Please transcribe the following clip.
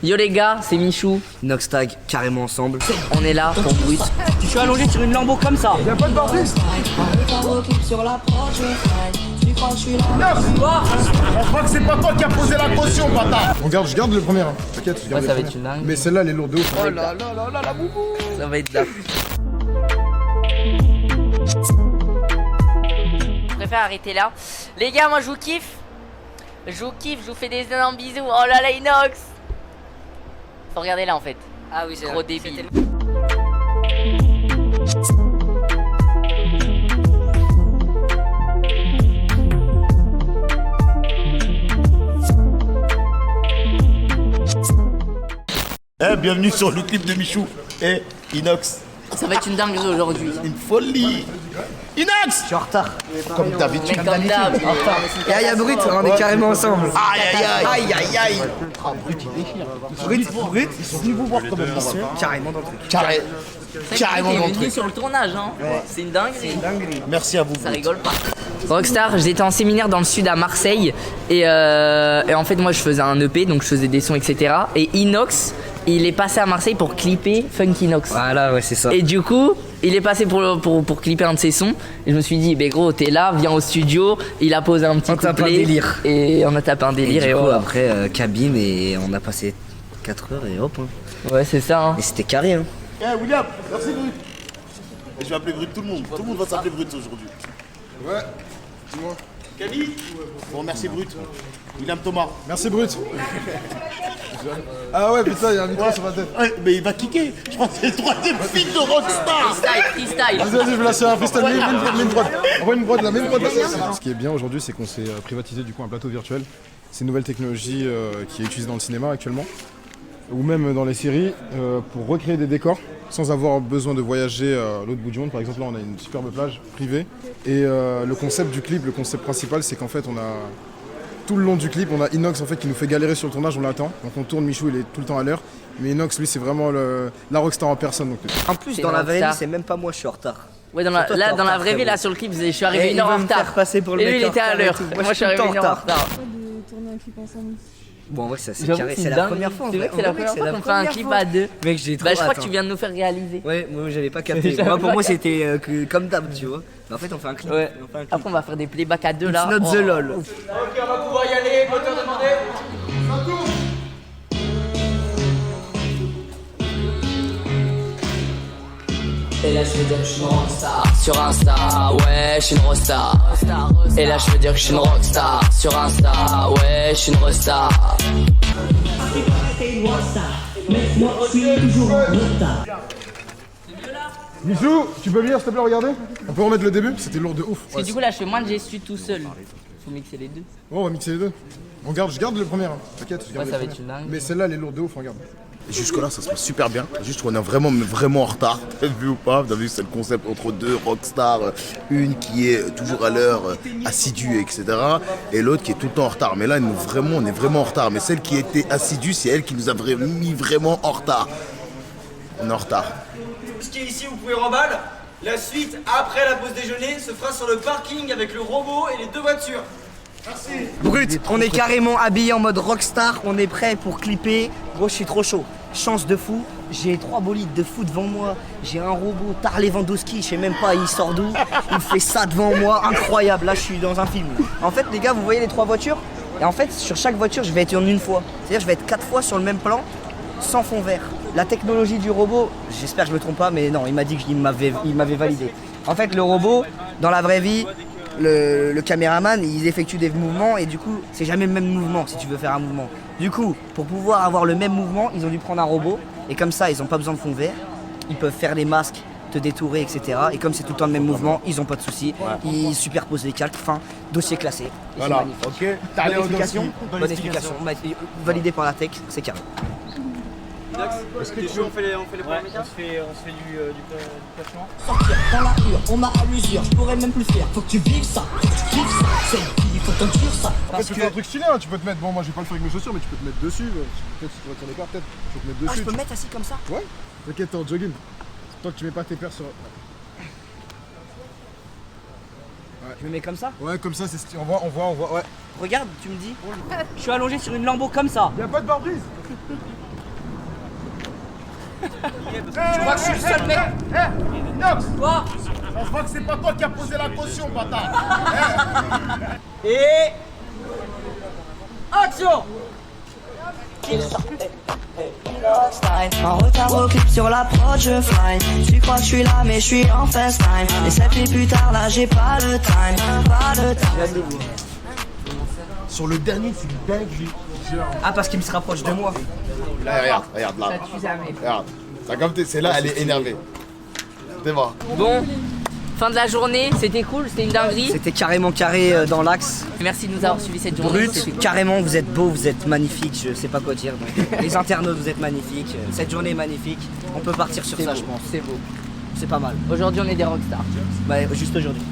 Yo les gars, c'est Michou. Noxtag, carrément ensemble. On est là pour Brut. Je suis allongé sur une Lambo comme ça. Y'a pas de bordiste. On croit que c'est pas toi qui as posé la caution, bâtard. Je garde le premier. Hein. T'inquiète, je garde Ouais, le ça va premier. être une dingue. Mais celle-là, elle est lourde de ouf. Oh là là là là la boubou. Ça va être là. Je préfère arrêter là. Les gars, moi je vous kiffe. Je vous fais des énormes bisous. Oh là là, Inox. Faut regarder là en fait. Ah oui, c'est trop débile. Bienvenue sur le clip de Michou et Inox. Ça va être une dinguerie aujourd'hui. Une folie. Inox. Je suis en retard. Comme d'habitude. Comme d'hab. Y'a Brut, on est carrément ensemble. Aïe aïe aïe. Aïe aïe aïe. Brut, Ils sont venus vous voir quand même. carrément dans le truc. Carrément dans le truc. sur le tournage, hein. Ouais. C'est une dinguerie. Merci à vous. Ça rigole pas. Rockstar, j'étais en séminaire dans le sud à Marseille et en fait moi je faisais un EP donc je faisais des sons etc. Et Inox il est passé à Marseille pour clipper Funky Inox. Voilà, ouais, c'est ça. Et du coup il est passé pour clipper un de ses sons et je me suis dit bah gros t'es là, viens au studio. Il a posé un petit On tape un couplet délire. et on a tapé un délire Et et, du coup, voilà. après, cabine et on a passé 4 heures et hop. Hein. Ouais c'est ça hein. Et c'était carré, hein. William, merci Brut. Et je vais appeler Brut tout le monde. Tout le monde va s'appeler Brut aujourd'hui. Ouais, dis-moi. Camille. Bon, merci Brut. William Thomas. Merci, Brut. Ah ouais, putain, y'a un micro sur ma tête. Ouais, mais il va kicker. Je pense que c'est le troisième film de Rockstar. Freestyle. Vas-y, je vais lâcher un freestyle. Mets une prod. Envoie une prod là, mets une prod là. Ce qui est bien aujourd'hui, c'est qu'on s'est privatisé du coup un plateau virtuel. C'est une nouvelle technologie qui est utilisée dans le cinéma actuellement, ou même dans les séries, pour recréer des décors sans avoir besoin de voyager à l'autre bout du monde. Par exemple, là, on a une superbe plage privée. Et le concept du clip, le concept principal, c'est qu'en fait, on a tout le long du clip, on a Inox en fait qui nous fait galérer sur le tournage, on l'attend. Donc on tourne, Michou, il est tout le temps à l'heure. Mais Inox, lui, c'est vraiment la rockstar en personne. Donc, En plus, C'est dans la vraie Rockstar. vie, c'est même pas moi, je suis en retard. Ouais dans C'est toi, t'es là en dans la retard, vraie vie frérot. là sur le clip je suis arrivé Et une il heure veut en me retard. faire passer pour le Et lui mec il en était à retard et l'heure. tout. Moi je suis tout le arrivé temps une heure en retard. De tourner un clip ensemble. Bon, ouais, ça c'est J'avoue, carré. c'est C'est la dingue. première fois. en C'est vrai que c'est la mec, première fois qu'on fait un première clip fois. à deux. Mec, j'ai trop Bah je crois hâte, que tu hein. viens de nous faire réaliser. Ouais, moi j'avais pas capté. J'avais Moi, pour pas moi, capté. c'était comme d'hab, tu vois. Mais en fait, on fait un clip. Ouais. On fait un clip. Après on va faire des playbacks à deux là. It's not the lol. Ouf. Ok, on va pouvoir y aller, moteur demandé. Et là je veux dire que je suis une rockstar sur Insta, ouais je suis une rockstar. Et là je veux dire que je suis une rockstar sur Insta, ouais je suis une rockstar. Michou, tu peux venir s'il te plaît regarder? On peut remettre le début? C'était lourd de ouf. Parce que du coup là je fais moins de gestu tout seul. Faut mixer les deux. Oh, on va mixer les deux. Je garde le premier. Hein. T'inquiète, je garde Ouais, le ça va premier. être une dingue. Mais celle-là, elle est lourde de ouf, regarde. Jusque-là, ça se passe super bien. Juste qu'on est vraiment en retard. Vous avez vu ou pas? Vous avez vu, c'est le concept entre deux rockstars. Une qui est toujours à l'heure, assidue, etc. Et l'autre qui est tout le temps en retard. Mais là, on est vraiment en retard. Mais celle qui était assidue, c'est elle qui nous a mis vraiment en retard. On est en retard. Ce qui est ici, vous pouvez remballer. La suite, après la pause déjeuner, se fera sur le parking avec le robot et les deux voitures. Brut, on est carrément habillé en mode rockstar. On est prêt pour clipper. Gros, je suis trop chaud. Chance de fou. J'ai 3 bolides de fou devant moi. J'ai un robot, Tar Lewandowski, je sais même pas, il sort d'où. Il fait ça devant moi, incroyable. Là, je suis dans un film. En fait, les gars, vous voyez les 3 voitures? Et en fait, sur chaque voiture, je vais être en une fois. C'est-à-dire, je vais être 4 fois sur le même plan, sans fond vert. La technologie du robot, j'espère que je me trompe pas, mais non, il m'a dit qu'il m'avait validé. En fait, le robot, dans la vraie vie, le caméraman, il effectue des mouvements et du coup, c'est jamais le même mouvement si tu veux faire un mouvement. Du coup, pour pouvoir avoir le même mouvement, ils ont dû prendre un robot et comme ça, ils n'ont pas besoin de fond vert. Ils peuvent faire des masques, te détourer, etc. Et comme c'est tout le temps le même mouvement, ils n'ont pas de soucis. Ils superposent les calques, fin, dossier classé. Et c'est Voilà, magnifique. ok. Bonne explication, validé par la tech, c'est carré. Est-ce que on fait les premiers médias? On se fait du placement. Sortir dans la rue, on m'a à l'usure, je pourrais même plus le faire. Faut que tu vives ça, faut que tu kiffes ça. C'est il faut t'endurer ça. Après, tu peux faire un truc stylé, hein. Tu peux te mettre. Bon, moi, je vais pas le faire avec mes chaussures, mais tu peux te mettre dessus. Peut-être si tu vas tourner pas, peut-être. Tu peux te mettre Ah, dessus. je peux me mettre assis comme ça? Ouais, t'inquiète, t'es en jogging. Tant que tu mets pas tes paires sur. Je me mets comme ça? Ouais, comme ça, c'est stylé. On voit, ouais. Regarde, tu me dis. Je suis allongé sur une Lambo comme ça. Y'a pas de barbrise. Tu crois que je suis le seul mec? Inox, Quoi? ça se voit que c'est pas toi qui as posé la caution, bâtard. Et... Action! En retard au clip sur la prod, je fly. Tu crois que je suis là, mais je suis en FaceTime. Et 7 nuits plus tard, là j'ai pas le time. Pas le time. Sur le dernier, c'est une dinguerie. Ah, parce qu'il me se rapproche de moi. Là, regarde, là. Regarde, t'as capté, c'est là, elle est énervée. T'es mort. Bon, fin de la journée, c'était cool, c'était une dinguerie. C'était carrément carré dans l'axe. Merci de nous avoir suivis cette journée. C'était Brut, carrément, vous êtes beaux, vous êtes magnifiques, je sais pas quoi dire. Donc, les internautes, vous êtes magnifiques. Cette journée est magnifique. On peut partir sur ça, je pense. C'est beau. C'est pas mal. Aujourd'hui, on est des rockstars. Bah, juste aujourd'hui.